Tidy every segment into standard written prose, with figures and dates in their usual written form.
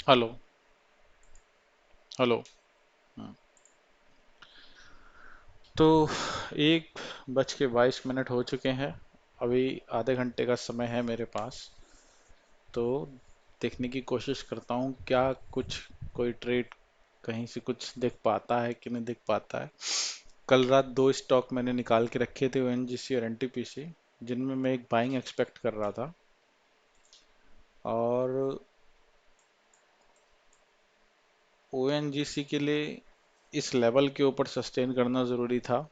Hello. Hello. हम्म, तो 1:22 हो चुके हैं। अभी आधे घंटे का समय है मेरे पास। तो देखने की कोशिश करता हूँ क्या कुछ कोई ट्रेड कहीं से कुछ दिख पाता है कि नहीं दिख पाता है। कल रात दो स्टॉक मैंने निकाल के रखे थे, ओएनजीसी और एनटीपीसी, जिनमें मैं एक बाइंग एक्सपेक्ट कर रहा था। और ओएनजीसी के लिए इस लेवल के ऊपर सस्टेन करना ज़रूरी था।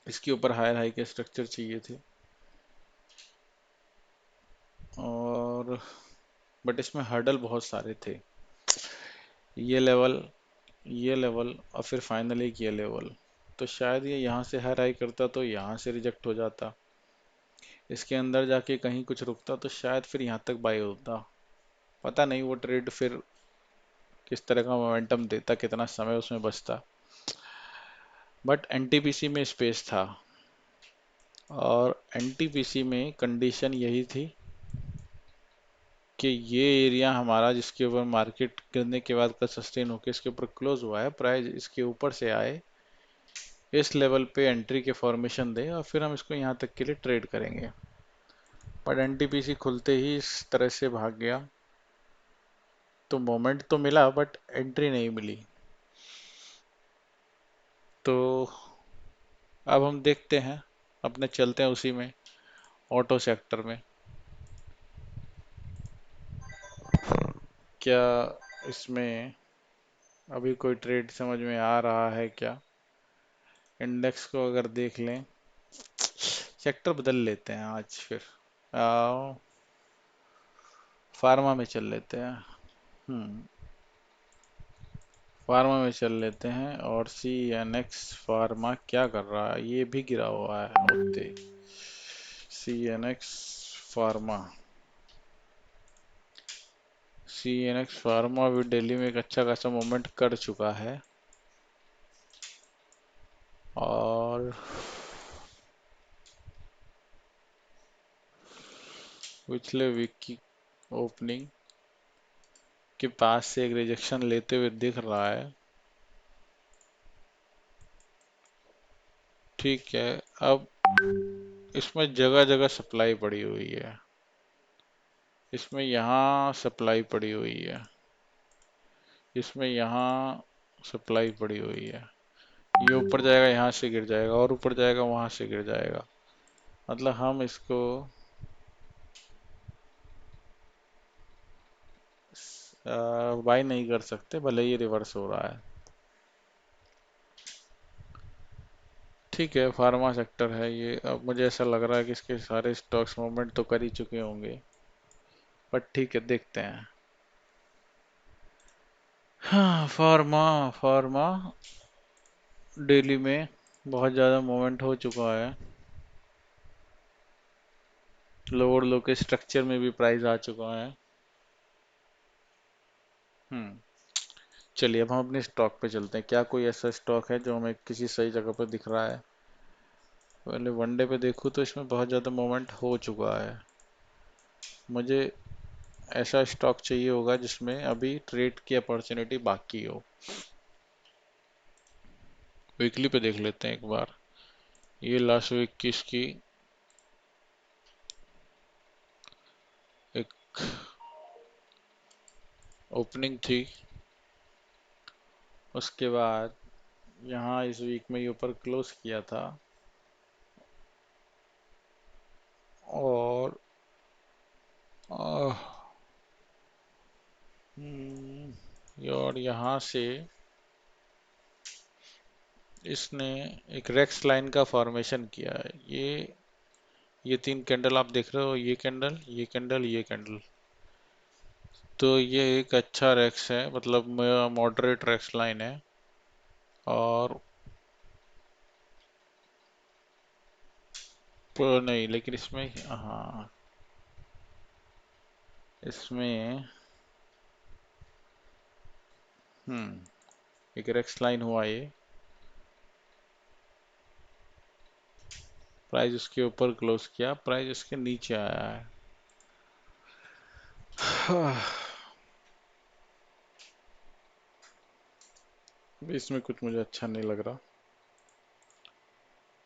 इसके ऊपर हायर हाई के स्ट्रक्चर चाहिए थे। और बट इसमें हर्डल बहुत सारे थे। ये लेवल, ये लेवल और फिर फाइनली ये लेवल। तो शायद ये यहाँ से हायर हाई करता तो यहाँ से रिजेक्ट हो जाता। इसके अंदर जाके कहीं कुछ रुकता तो शायद फिर यहाँ तक बाई होता। पता नहीं वो ट्रेड फिर किस तरह का मोमेंटम देता, कितना समय उसमें बचता। बट एनटीपीसी में स्पेस था। और एनटीपीसी में कंडीशन यही थी कि ये एरिया हमारा जिसके ऊपर मार्केट गिरने के बाद का सस्टेन होकर इसके ऊपर क्लोज हुआ है, प्राइस इसके ऊपर से आए, इस लेवल पे एंट्री के फॉर्मेशन दे और फिर हम इसको यहाँ तक के लिए ट्रेड करेंगे। पर एनटीपीसी खुलते ही इस तरह से भाग गया। तो मोमेंट तो मिला बट एंट्री नहीं मिली। तो अब हम देखते हैं, अपने चलते हैं उसी में, ऑटो सेक्टर में। क्या इसमें अभी कोई ट्रेड समझ में आ रहा है क्या? इंडेक्स को अगर देख लें, सेक्टर बदल लेते हैं आज फिर। आओ, फार्मा में चल लेते हैं। हम्म, फार्मा में चल लेते हैं। और सी एन एक्स फार्मा क्या कर रहा है? ये भी गिरा हुआ है उठते। C N X pharma, C N X pharma भी दिल्ली में एक अच्छा खासा मूवमेंट कर चुका है। और पिछले वीक की ओपनिंग के पास से एक रिजेक्शन लेते हुए दिख रहा है। ठीक है। अब इसमें जगह जगह सप्लाई पड़ी हुई है। इसमें यहाँ सप्लाई पड़ी हुई है, इसमें यहाँ सप्लाई पड़ी हुई है। ये ऊपर जाएगा, यहाँ से गिर जाएगा, और ऊपर जाएगा, वहां से गिर जाएगा। मतलब हम इसको बाई नहीं कर सकते भले ही रिवर्स हो रहा है। ठीक है, फार्मा सेक्टर है ये। अब मुझे ऐसा लग रहा है कि इसके सारे स्टॉक्स मूवमेंट तो कर ही चुके होंगे। बट ठीक है, देखते हैं। हाँ, फार्मा, फार्मा डेली में बहुत ज़्यादा मूवमेंट हो चुका है। लोअर लो के स्ट्रक्चर में भी प्राइस आ चुका है। हम्म। चलिए अब हम अपने स्टॉक पे चलते हैं। क्या कोई ऐसा स्टॉक है जो हमें किसी सही जगह पर दिख रहा है? पहले वनडे पे देखूँ तो इसमें बहुत ज़्यादा मूवमेंट हो चुका है। मुझे ऐसा स्टॉक चाहिए होगा जिसमें अभी ट्रेड की अपॉर्चुनिटी बाकी हो। वीकली पे देख लेते हैं एक बार। ये लास्ट वीक की इसकी एक ओपनिंग थी। उसके बाद यहाँ इस वीक में ये ऊपर क्लोज किया था। और आह, और यहाँ से इसने एक रेक्स लाइन का फॉर्मेशन किया है। ये तीन कैंडल आप देख रहे हो, ये कैंडल, ये कैंडल, ये कैंडल। तो ये एक अच्छा रेक्स है, मतलब मॉडरेट रेक्स लाइन है। और नहीं, लेकिन इसमें हाँ, इसमें एक रेक्स लाइन हुआ ये। प्राइस उसके ऊपर क्लोज किया, प्राइस उसके नीचे आया है। इसमें कुछ मुझे अच्छा नहीं लग रहा।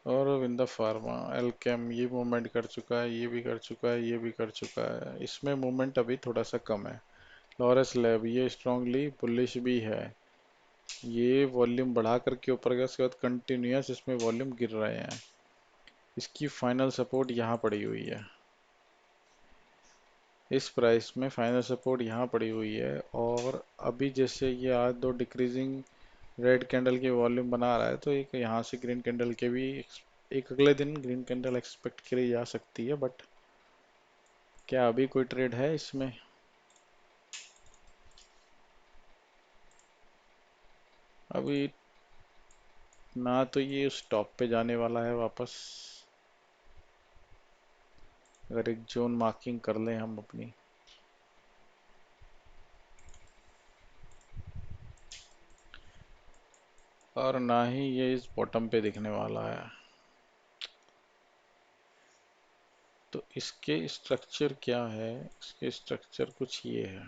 और विंदा फार्मा, एल्केम ये मूवमेंट कर चुका है, ये भी कर चुका है, ये भी कर चुका है, इसमें मूवमेंट अभी थोड़ा सा कम है। लॉरस लैब ये स्ट्रांगली बुलिश भी है, ये वॉल्यूम बढ़ा करके ऊपर गया, उसके बाद कंटिन्यूस इसमें वॉल्यूम गिर रहे हैं। इसकी फाइनल सपोर्ट यहाँ पड़ी हुई है, इस प्राइस में फाइनल सपोर्ट यहाँ पड़ी हुई है। और अभी जैसे ये आज दो डिक्रीजिंग रेड कैंडल की वॉल्यूम बना रहा है, तो एक यहाँ से ग्रीन कैंडल के भी एक अगले दिन ग्रीन कैंडल एक्सपेक्ट करी जा सकती है। बट क्या अभी कोई ट्रेड है इसमें? अभी ना तो ये उस टॉप पे जाने वाला है वापस। अगर एक जोन मार्किंग कर लें हम अपनी, और ना ही ये इस बॉटम पे दिखने वाला है। तो इसके स्ट्रक्चर क्या है? इसके स्ट्रक्चर कुछ ये है,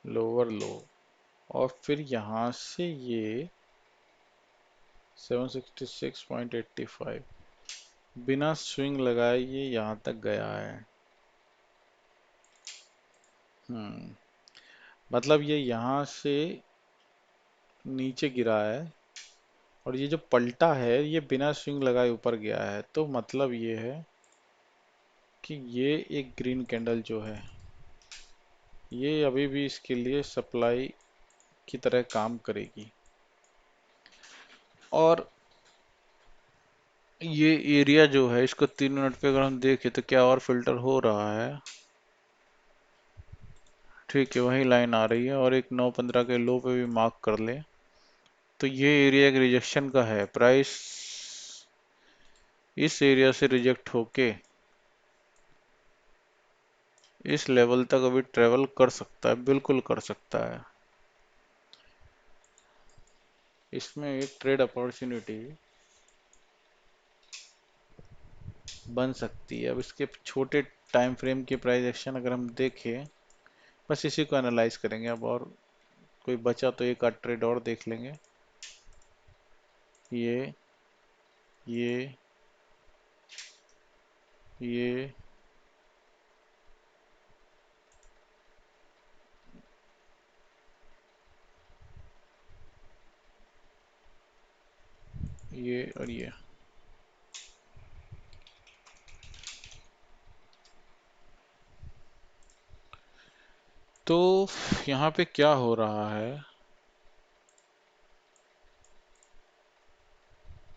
लोअर लो, और फिर यहाँ से ये 766.85 बिना स्विंग लगाए ये यहाँ तक गया है। हम्म मतलब ये यहाँ से नीचे गिरा है, और ये जो पलटा है ये बिना स्विंग लगाए ऊपर गया है। तो मतलब ये है कि ये एक ग्रीन कैंडल जो है, ये अभी भी इसके लिए सप्लाई की तरह काम करेगी। और ये एरिया जो है, इसको 3 मिनट पे अगर हम देखें तो क्या और फिल्टर हो रहा है? ठीक है, वही लाइन आ रही है, और एक 9.15 के लो पे भी मार्क कर ले। तो ये एरिया एक रिजेक्शन का है, प्राइस इस एरिया से रिजेक्ट होके इस लेवल तक अभी ट्रेवल कर सकता है, बिल्कुल कर सकता है। इसमें एक ट्रेड अपॉर्चुनिटी बन सकती है। अब इसके छोटे टाइम फ्रेम की प्राइस एक्शन अगर हम देखें, बस इसी को एनालाइज करेंगे अब, और कोई बचा तो एक आध ट्रेड और देख लेंगे। ये ये ये ये और ये। तो यहाँ पे क्या हो रहा है?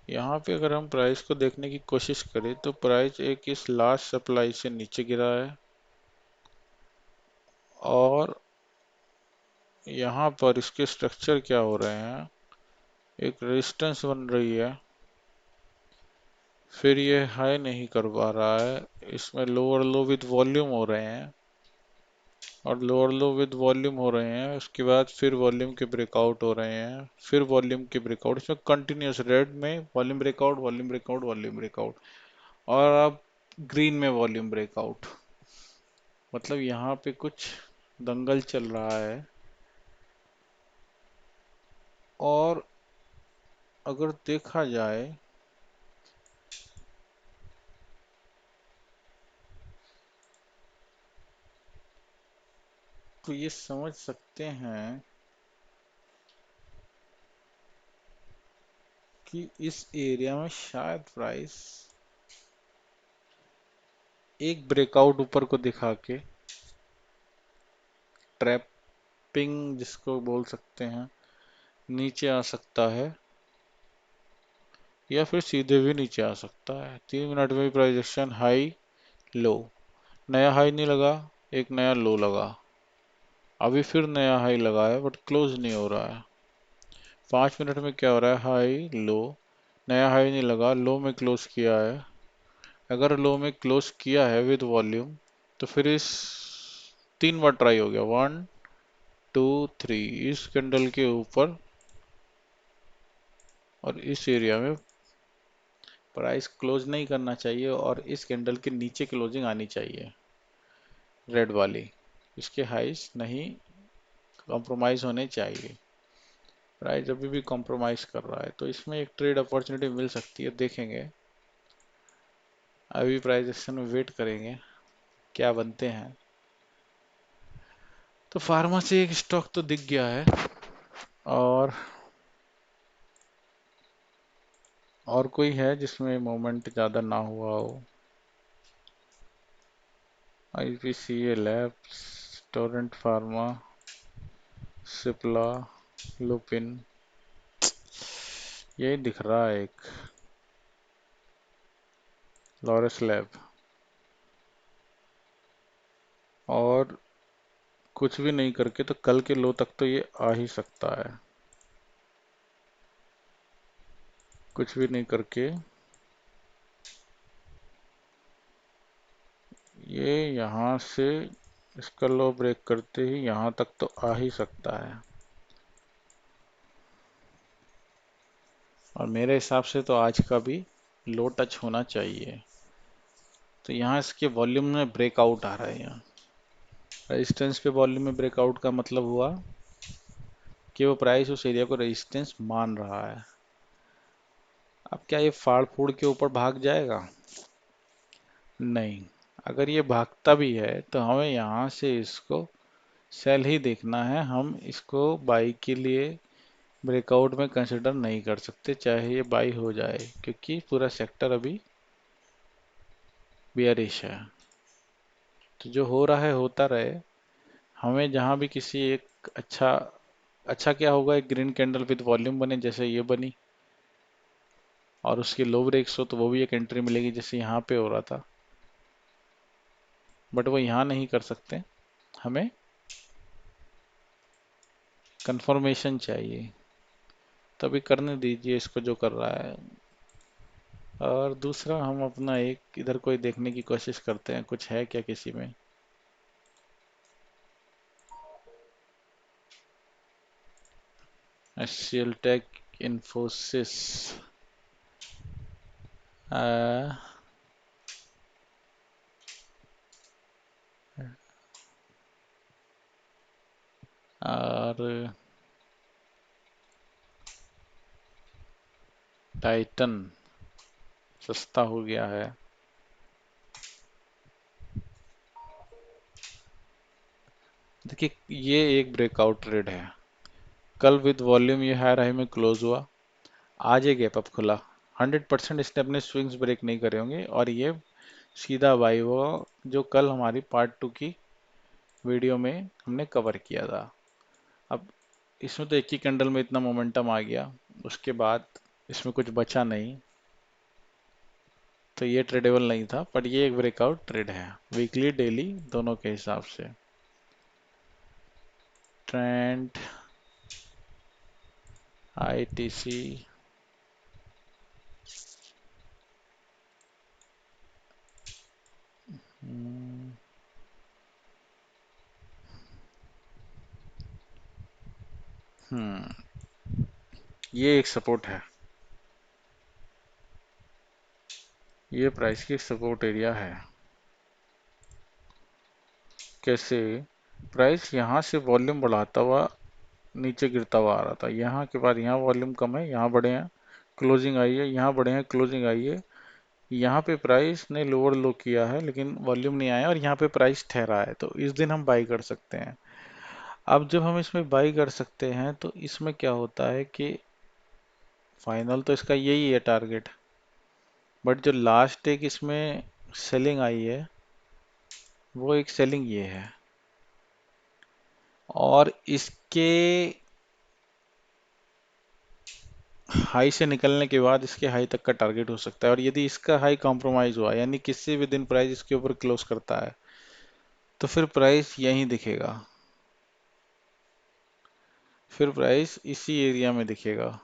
यहाँ पे अगर हम प्राइस को देखने की कोशिश करें तो प्राइस एक इस लास्ट सप्लाई से नीचे गिरा है, और यहाँ पर इसके स्ट्रक्चर क्या हो रहे हैं, एक रेजिस्टेंस बन रही है, फिर ये हाई नहीं कर पा रहा है, इसमें लोअर लो विद वॉल्यूम हो रहे हैं, और लोअर लो विद वॉल्यूम हो रहे हैं, उसके बाद फिर वॉल्यूम के ब्रेकआउट हो रहे हैं, फिर वॉल्यूम के ब्रेकआउट, इसमें कंटिन्यूस रेड में volume breakout, volume breakout, volume breakout, और अब ग्रीन में वॉल्यूम ब्रेकआउट। मतलब यहाँ पे कुछ दंगल चल रहा है। और अगर देखा जाए तो ये समझ सकते हैं कि इस एरिया में शायद प्राइस एक ब्रेकआउट ऊपर को दिखा के, ट्रैपिंग जिसको बोल सकते हैं, नीचे आ सकता है, या फिर सीधे भी नीचे आ सकता है। 3 मिनट में प्राइस एक्शन हाई लो, नया हाई नहीं लगा, एक नया लो लगा, अभी फिर नया हाई लगा है बट क्लोज नहीं हो रहा है। 5 मिनट में क्या हो रहा है, हाई लो, नया हाई नहीं लगा, लो में क्लोज किया है। अगर लो में क्लोज किया है विद वॉल्यूम, तो फिर इस 3 बार ट्राई हो गया, 1 2 3, इस कैंडल के ऊपर और इस एरिया में प्राइस क्लोज नहीं करना चाहिए, और इस कैंडल के नीचे क्लोजिंग आनी चाहिए, रेड वाली। इसके हाइस नहीं कॉम्प्रोमाइज़ होने चाहिए। प्राइस अभी भी कॉम्प्रोमाइज़ कर रहा है, तो इसमें एक ट्रेड अपॉर्चुनिटी मिल सकती है, देखेंगे। अभी प्राइस एक्शन में वेट करेंगे क्या बनते हैं। तो फार्मा से एक स्टॉक तो दिख गया है। और कोई है जिसमें मोमेंट ज़्यादा ना हुआ हो? IPCA labs, Torrent pharma, Cipla, Lupin, यही दिख रहा है एक, लॉरस लैब। और कुछ भी नहीं करके तो कल के लो तक तो ये आ ही सकता है। कुछ भी नहीं करके ये यहाँ से इसका लो ब्रेक करते ही यहाँ तक तो आ ही सकता है। और मेरे हिसाब से तो आज का भी लो टच होना चाहिए। तो यहाँ इसके वॉल्यूम में ब्रेकआउट आ रहा है। यहाँ रेजिस्टेंस पे वॉल्यूम में ब्रेकआउट का मतलब हुआ कि वो प्राइस उस एरिया को रेजिस्टेंस मान रहा है। अब क्या ये फाड़ फूड़ के ऊपर भाग जाएगा? नहीं। अगर ये भागता भी है तो हमें यहाँ से इसको सेल ही देखना है। हम इसको बाई के लिए ब्रेकआउट में कंसिडर नहीं कर सकते, चाहे ये बाई हो जाए, क्योंकि पूरा सेक्टर अभी बियरिश है। तो जो हो रहा है होता रहे। हमें जहाँ भी किसी एक अच्छा अच्छा क्या होगा, एक ग्रीन कैंडल विद वॉल्यूम बने जैसे ये बनी, और उसकी लो ब्रेक्स हो तो वो भी एक एंट्री मिलेगी जैसे यहाँ पे हो रहा था। बट वो यहाँ नहीं कर सकते, हमें कंफर्मेशन चाहिए। तभी करने दीजिए इसको जो कर रहा है। और दूसरा हम अपना एक इधर कोई देखने की कोशिश करते हैं, कुछ है क्या किसी में। एचसीएल टेक, इन्फोसिस, और टाइटन सस्ता हो गया है। देखिए ये एक ब्रेकआउट ट्रेड है। कल विद वॉल्यूम ये हायर हाई में क्लोज हुआ, आज ये गैप अप खुला। 100% इसने अपने स्विंग्स ब्रेक नहीं करे होंगे और ये सीधा बाई हुआ, जो कल हमारी पार्ट 2 की वीडियो में हमने कवर किया था। अब इसमें तो एक ही कैंडल में इतना मोमेंटम आ गया, उसके बाद इसमें कुछ बचा नहीं, तो ये ट्रेडेबल नहीं था। बट ये एक ब्रेकआउट ट्रेड है, वीकली डेली दोनों के हिसाब से। ट्रेंड, आईटीसी, ये एक सपोर्ट है, ये प्राइस की सपोर्ट एरिया है। कैसे? प्राइस यहाँ से वॉल्यूम बढ़ाता हुआ नीचे गिरता हुआ आ रहा था, यहाँ के बाद यहाँ वॉल्यूम कम है, यहाँ बढ़े हैं, क्लोजिंग आई है, यहाँ बढ़े हैं, क्लोजिंग आई है। यहाँ पे प्राइस ने लोअर लो किया है लेकिन वॉल्यूम नहीं आया, और यहाँ पे प्राइस ठहरा है, तो इस दिन हम बाई कर सकते हैं। अब जब हम इसमें बाई कर सकते हैं तो इसमें क्या होता है कि फाइनल तो इसका यही है टारगेट, बट जो लास्ट एक इसमें सेलिंग आई है वो एक सेलिंग ये है, और इसके हाई से निकलने के बाद इसके हाई तक का टारगेट हो सकता है। और यदि इसका हाई कॉम्प्रोमाइज हुआ, यानी किसी भी दिन प्राइस इसके ऊपर क्लोज करता है, तो फिर प्राइस यहीं दिखेगा, फिर प्राइस इसी एरिया में दिखेगा।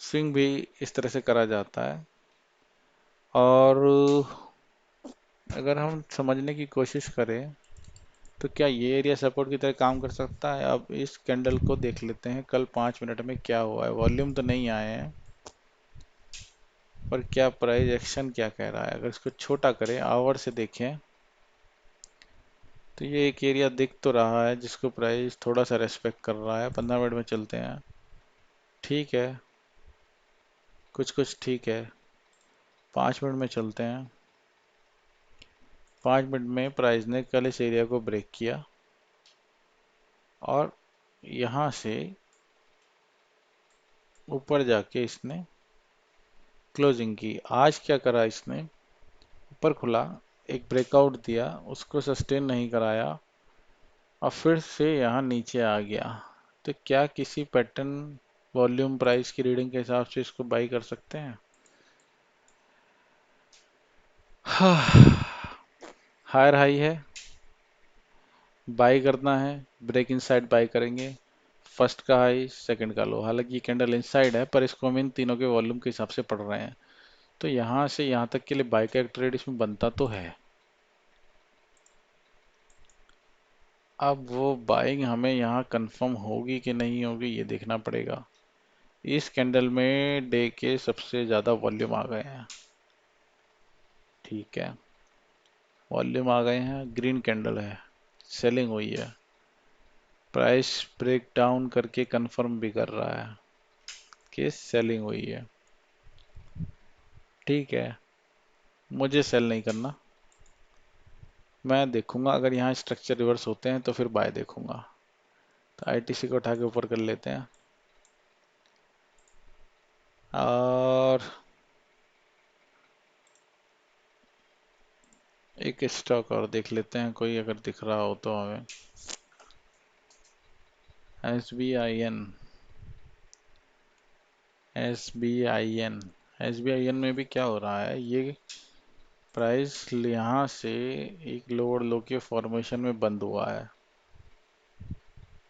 स्विंग भी इस तरह से करा जाता है। और अगर हम समझने की कोशिश करें तो क्या ये एरिया सपोर्ट की तरह काम कर सकता है? अब इस कैंडल को देख लेते हैं कल 5 मिनट में क्या हुआ है। वॉल्यूम तो नहीं आए हैं, पर क्या प्राइस एक्शन क्या कह रहा है। अगर इसको छोटा करें, आवर से देखें, तो ये एक एरिया दिख तो रहा है जिसको प्राइस थोड़ा सा रेस्पेक्ट कर रहा है। 15 मिनट में चलते हैं। ठीक है, कुछ कुछ ठीक है। 5 मिनट में चलते हैं। 5 मिनट में प्राइस ने कल इस एरिया को ब्रेक किया और यहाँ से ऊपर जाके इसने क्लोजिंग की। आज क्या करा इसने, ऊपर खुला, एक ब्रेकआउट दिया, उसको सस्टेन नहीं कराया और फिर से यहाँ नीचे आ गया। तो क्या किसी पैटर्न वॉल्यूम प्राइस की रीडिंग के हिसाब से इसको बाई कर सकते हैं? हायर हाई है, बाई करना है, ब्रेक इनसाइड बाई करेंगे। फर्स्ट का हाई, सेकंड का लो। हालांकि ये कैंडल इनसाइड है पर इसको हम इन तीनों के वॉल्यूम के हिसाब से पढ़ रहे हैं। तो यहाँ से यहाँ तक के लिए बाई का एक ट्रेड इसमें बनता तो है। अब वो बाइंग हमें यहाँ कंफर्म होगी कि नहीं होगी ये देखना पड़ेगा। इस कैंडल में डे के सबसे ज़्यादा वॉल्यूम आ गए हैं। ठीक है, वॉल्यूम आ गए हैं, ग्रीन कैंडल है, सेलिंग हुई है। प्राइस ब्रेक डाउन करके कंफर्म भी कर रहा है कि सेलिंग हुई है। ठीक है, मुझे सेल नहीं करना। मैं देखूंगा अगर यहाँ स्ट्रक्चर रिवर्स होते हैं तो फिर बाय देखूंगा। तो आईटीसी को उठा के ऊपर कर लेते हैं और एक स्टॉक और देख लेते हैं कोई अगर दिख रहा हो तो हमें। S B I N, S B I N, S B I N में भी क्या हो रहा है, ये प्राइस यहाँ से एक लोअर लो के फॉर्मेशन में बंद हुआ है।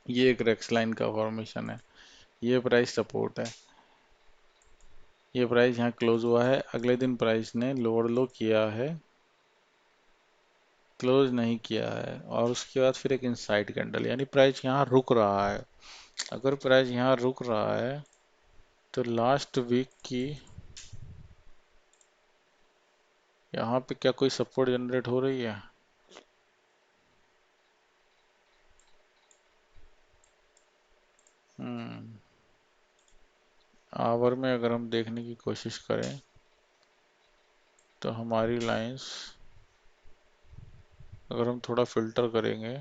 ये एक रेक्स लाइन का फॉर्मेशन है, ये प्राइस सपोर्ट है। ये प्राइस यहाँ क्लोज हुआ है, अगले दिन प्राइस ने लोअर लो किया है, क्लोज नहीं किया है और उसके बाद फिर एक इनसाइड कैंडल, यानी प्राइस यहाँ रुक रहा है। अगर प्राइस यहाँ रुक रहा है तो लास्ट वीक की यहाँ पे क्या कोई सपोर्ट जनरेट हो रही है? आवर में अगर हम देखने की कोशिश करें तो हमारी लाइंस अगर हम थोड़ा फिल्टर करेंगे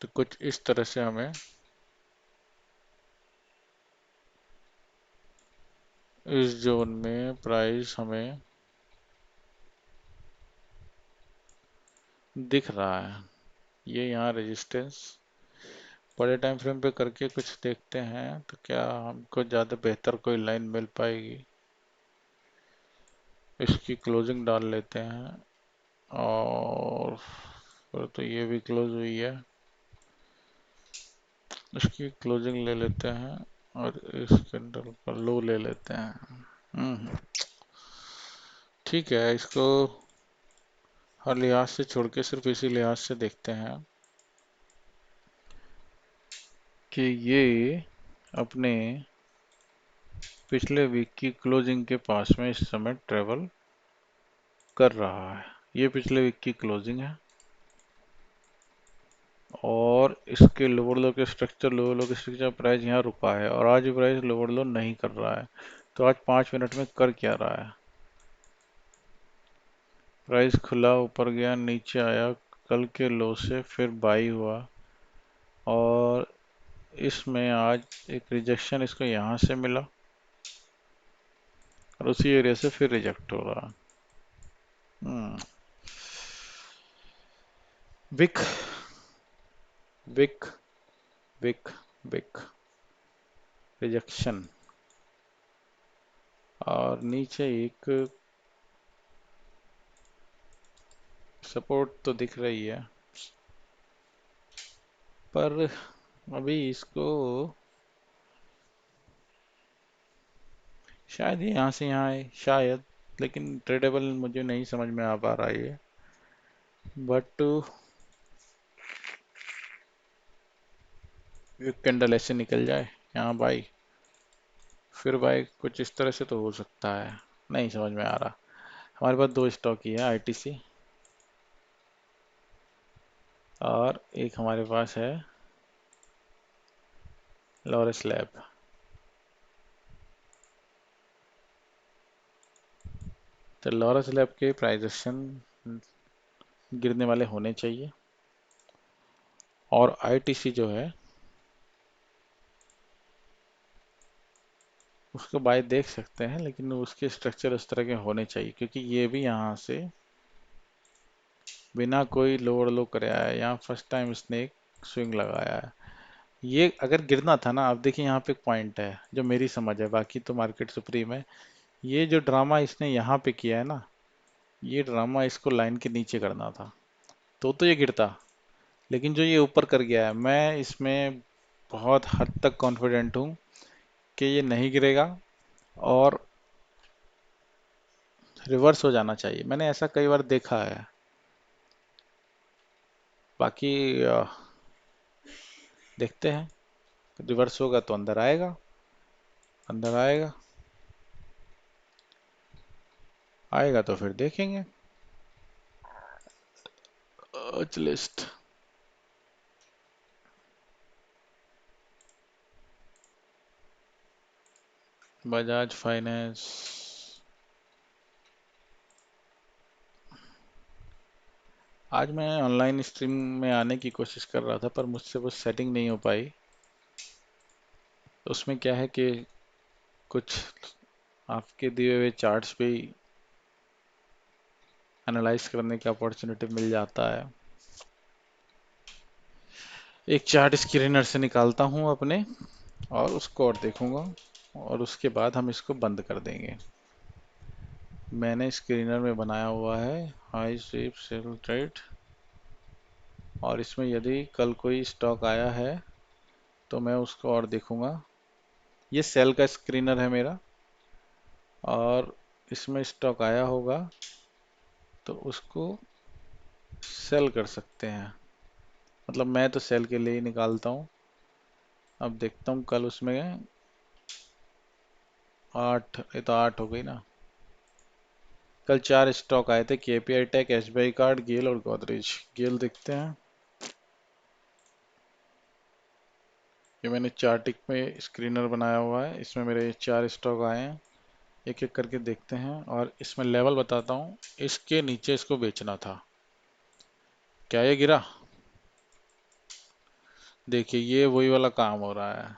तो कुछ इस तरह से हमें इस जोन में प्राइस हमें दिख रहा है। ये यहाँ रेजिस्टेंस बड़े टाइम फ्रेम पे करके कुछ देखते हैं तो क्या हमको ज़्यादा बेहतर कोई लाइन मिल पाएगी। इसकी क्लोजिंग डाल लेते हैं और फिर तो ये भी क्लोज हुई है, इसकी क्लोजिंग ले लेते हैं और इस कैंडल का लो ले लेते हैं। हम्म, ठीक है, इसको हर लिहाज से छोड़ के सिर्फ इसी लिहाज से देखते हैं कि ये अपने पिछले वीक की क्लोजिंग के पास में इस समय ट्रेवल कर रहा है। ये पिछले वीक की क्लोजिंग है और इसके लोअर लो के स्ट्रक्चर, लोअर लो के स्ट्रक्चर प्राइस यहाँ रुका है और आज प्राइस लोअर लो नहीं कर रहा है। तो आज 5 मिनट में कर क्या रहा है, प्राइस खुला, ऊपर गया, नीचे आया, कल के लो से फिर बाई हुआ और इसमें आज एक रिजेक्शन इसको यहाँ से मिला और उसी एरिया से फिर रिजेक्ट हो रहा। Hmm, weak weak weak weak rejection और नीचे एक सपोर्ट तो दिख रही है पर अभी इसको शायद ये यहाँ से यहाँ है शायद, लेकिन ट्रेडेबल मुझे नहीं समझ में आ पा रहा है ये। बट एक कैंडल ऐसे निकल जाए यहाँ बाई, फिर बाई कुछ इस तरह से तो हो सकता है, नहीं समझ में आ रहा। हमारे पास दो स्टॉक ही है, आईटीसी और एक हमारे पास है लॉरस लैब। तो लॉरस लैब के प्राइजेशन गिरने वाले होने चाहिए, और आईटीसी जो है उसको बाय देख सकते हैं, लेकिन उसके स्ट्रक्चर उस तरह के होने चाहिए, क्योंकि ये भी यहाँ से बिना कोई लोअर लो करे आया है। यहाँ फर्स्ट टाइम इसने एक स्विंग लगाया है। ये अगर गिरना था ना, आप देखिए यहाँ पे एक पॉइंट है जो मेरी समझ है, बाकी तो मार्केट सुप्रीम है। ये जो ड्रामा इसने यहाँ पे किया है ना, ये ड्रामा इसको लाइन के नीचे करना था, तो ये गिरता। लेकिन जो ये ऊपर कर गया है, मैं इसमें बहुत हद तक कॉन्फिडेंट हूँ कि ये नहीं गिरेगा और रिवर्स हो जाना चाहिए। मैंने ऐसा कई बार देखा है। बाकी देखते हैं, रिवर्स होगा तो अंदर आएगा, अंदर आएगा, आएगा तो फिर देखेंगे। लिस्ट बजाज फाइनेंस, आज मैं ऑनलाइन स्ट्रीम में आने की कोशिश कर रहा था, पर मुझसे वो सेटिंग नहीं हो पाई। उसमें क्या है कि कुछ आपके दिए हुए चार्ट्स भी एनालाइज करने का अपॉर्चुनिटी मिल जाता है। एक चार्ट स्क्रीनर से निकालता हूँ अपने, और उसको और देखूंगा, और उसके बाद हम इसको बंद कर देंगे। मैंने स्क्रीनर में बनाया हुआ है हाई स्वीप सेल ट्रेड, और इसमें यदि कल कोई स्टॉक आया है तो मैं उसको और देखूंगा। ये सेल का स्क्रीनर है मेरा, और इसमें स्टॉक आया होगा तो उसको सेल कर सकते हैं। मतलब मैं तो सेल के लिए ही निकालता हूँ। अब देखता हूँ कल उसमें 8, ये तो 8 हो गई ना। कल 4 स्टॉक आए थे, केपीआई टेक, एसबीआई कार्ड, गेल और गोदरेज। गेल देखते हैं, ये मैंने चार्टिक में स्क्रीनर बनाया हुआ है, इसमें मेरे 4 स्टॉक आए हैं। एक एक करके देखते हैं, और इसमें लेवल बताता हूँ। इसके नीचे इसको बेचना था। क्या ये गिरा? देखिए ये वही वाला काम हो रहा है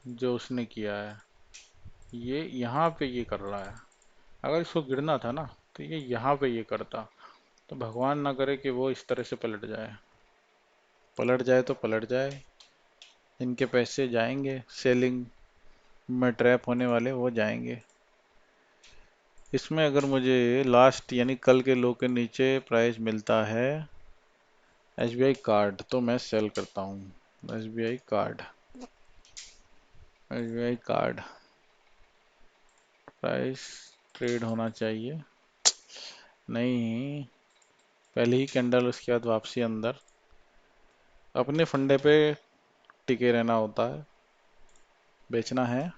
जो उसने किया है। ये यहाँ पे ये कर रहा है। अगर इसको गिरना था ना, तो ये यहाँ पे ये करता। तो भगवान ना करे कि वो इस तरह से पलट जाए। पलट जाए तो पलट जाए, इनके पैसे जाएंगे, सेलिंग में ट्रैप होने वाले वो जाएंगे। इसमें अगर मुझे लास्ट यानी कल के लो के नीचे प्राइस मिलता है एसबीआई कार्ड, तो मैं सेल करता हूँ। SBI card, SBI card price trade होना चाहिए। नहीं, पहले ही कैंडल, उसके बाद वापसी अंदर। अपने फंडे पे टिके रहना होता है। बेचना है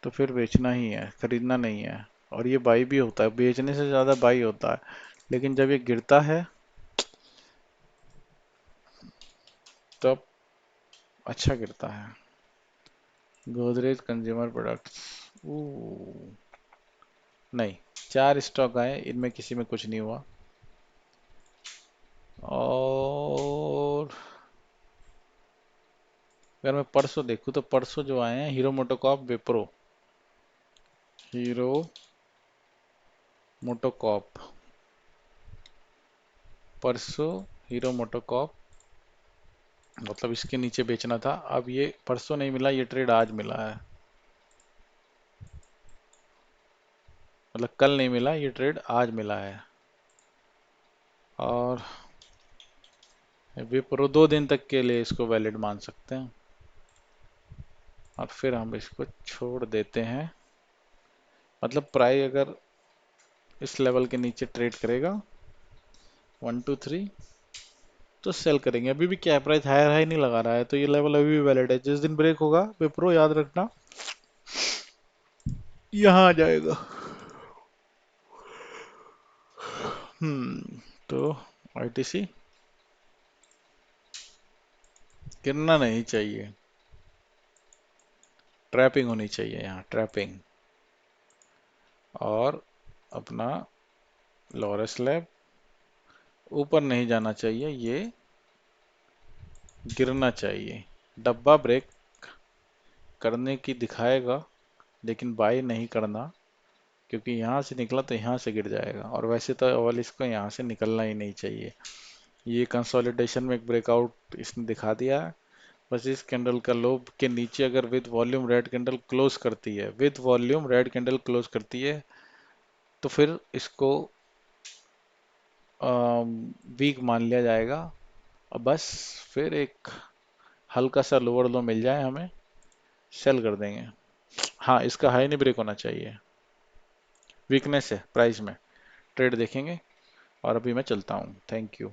तो फिर बेचना ही है, खरीदना नहीं है। और ये बाई भी होता है, बेचने से ज़्यादा बाई होता है। लेकिन जब ये गिरता है तब अच्छा गिरता है। गोदरेज कंज्यूमर प्रोडक्ट्स, नहीं, 4 स्टॉक आए, इनमें किसी में कुछ नहीं हुआ। और अगर मैं परसों देखूँ तो परसों जो आए हैं hero MotoCorp, Wipro, hero MotoCorp, परसों हीरो मोटोकॉप, मतलब इसके नीचे बेचना था। अब ये परसों नहीं मिला, ये ट्रेड आज मिला है। मतलब कल नहीं मिला, ये ट्रेड आज मिला है। और विप्रो 2 दिन तक के लिए इसको वैलिड मान सकते हैं, और फिर हम इसको छोड़ देते हैं। मतलब प्राइस अगर इस लेवल के नीचे ट्रेड करेगा 1 2 3, तो सेल करेंगे। अभी भी क्या है, प्राइस हायर हाई नहीं लगा रहा है, तो ये लेवल अभी भी वैलिड है। जिस दिन ब्रेक होगा विप्रो, याद रखना, यहाँ आ जाएगा। तो आईटीसी गिरना नहीं चाहिए, ट्रैपिंग होनी चाहिए यहाँ, ट्रैपिंग। और अपना लोअर स्लैब ऊपर नहीं जाना चाहिए, ये गिरना चाहिए। डब्बा ब्रेक करने की दिखाएगा, लेकिन बाई नहीं करना, क्योंकि यहाँ से निकला तो यहाँ से गिर जाएगा, और वैसे तो अव्वल इसको यहाँ से निकलना ही नहीं चाहिए। ये कंसोलिडेशन में एक ब्रेकआउट इसने दिखा दिया है। बस इस कैंडल का लो के नीचे अगर with volume red candle close करती है, with volume red candle close करती है, तो फिर इसको वीक मान लिया जाएगा। अब बस फिर एक हल्का सा लोअर लो मिल जाए हमें, सेल कर देंगे। हाँ, इसका हाई नहीं ब्रेक होना चाहिए, वीकनेस है प्राइस में। ट्रेड देखेंगे, और अभी मैं चलता हूँ। Thank you.